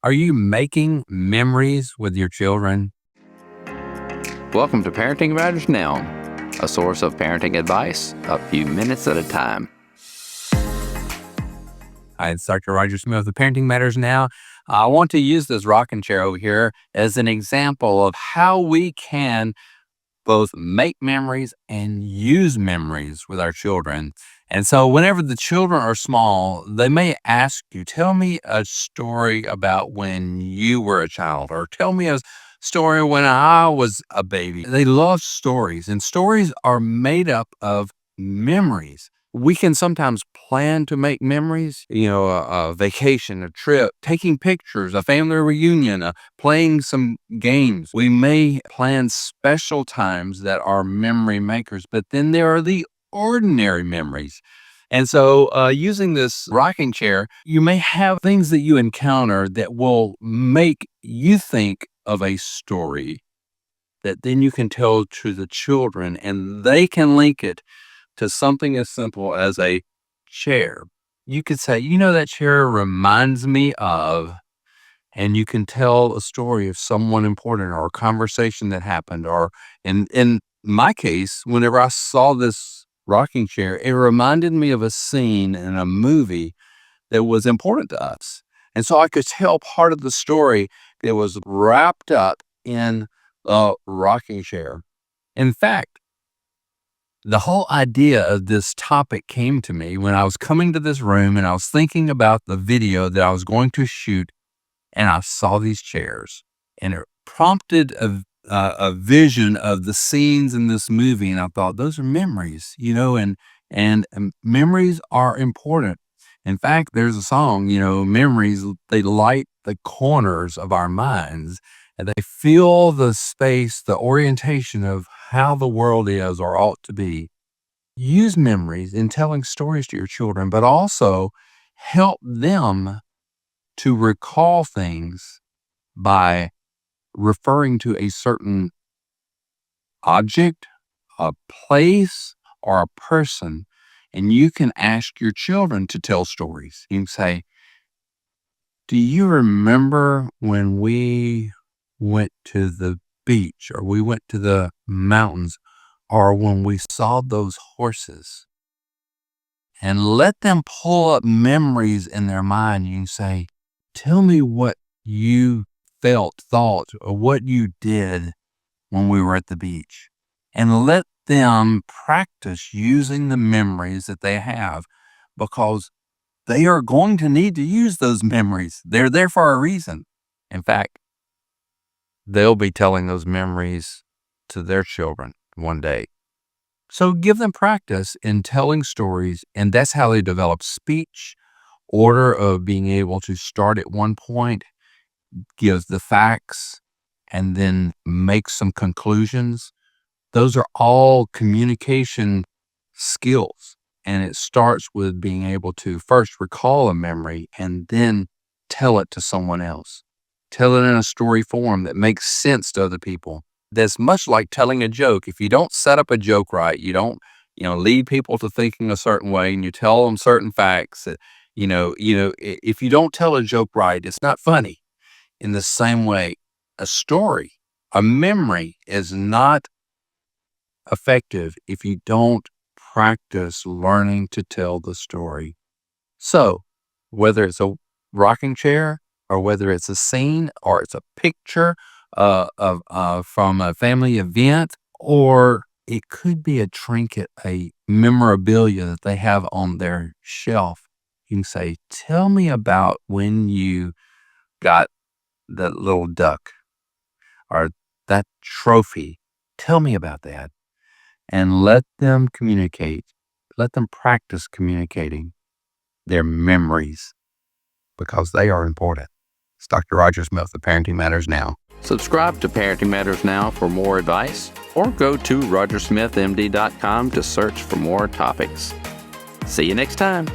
Are you making memories with your children? Welcome to Parenting Matters Now, a source of parenting advice a few minutes at a time. Hi, it's Dr. Roger Smith of Parenting Matters Now. I want to use this rocking chair over here as an example of how we can both make memories and use memories with our children. And so whenever the children are small, they may ask you, tell me a story about when you were a child, or tell me a story when I was a baby. They love stories, and stories are made up of memories. We can sometimes plan to make memories, a vacation, a trip, taking pictures, a family reunion, playing some games. We may plan special times that are memory makers, but then there are the ordinary memories. And so, using this rocking chair, you may have things that you encounter that will make you think of a story that then you can tell to the children, and they can link it to something as simple as a chair. You could say, that chair reminds me of, and you can tell a story of someone important or a conversation that happened. Or in my case, whenever I saw this rocking chair, it reminded me of a scene in a movie that was important to us. And so I could tell part of the story that was wrapped up in a rocking chair. In fact, the whole idea of this topic came to me when I was coming to this room and I was thinking about the video that I was going to shoot, and I saw these chairs, and it prompted a vision of the scenes in this movie. And I thought, those are memories, and memories are important. In fact, there's a song, memories, they light the corners of our minds, and they fill the space, the orientation of how the world is or ought to be. Use memories in telling stories to your children, but also help them to recall things by referring to a certain object, a place, or a person. And you can ask your children to tell stories. You can say, do you remember when we went to the beach, or we went to the mountains, or when we saw those horses? And let them pull up memories in their mind. You can say, tell me what you felt, thought, or what you did when we were at the beach. And let them practice using the memories that they have, because they are going to need to use those memories. They're there for a reason. In fact, they'll be telling those memories to their children one day. So give them practice in telling stories, and that's how they develop speech, order of being able to start at one point, give the facts, and then make some conclusions. Those are all communication skills. And it starts with being able to first recall a memory and then tell it to someone else. Tell it in a story form that makes sense to other people. That's much like telling a joke. If you don't set up a joke right, you don't, lead people to thinking a certain way, and you tell them certain facts that, if you don't tell a joke right, it's not funny. In the same way, a story, a memory is not effective if you don't practice learning to tell the story. So, whether it's a rocking chair, or whether it's a scene, or it's a picture from a family event, or it could be a trinket, a memorabilia that they have on their shelf, you can say, tell me about when you got that little duck or that trophy. Tell me about that. And let them communicate. Let them practice communicating their memories, because they are important. It's Dr. Roger Smith of Parenting Matters Now. Subscribe to Parenting Matters Now for more advice, or go to rogersmithmd.com to search for more topics. See you next time.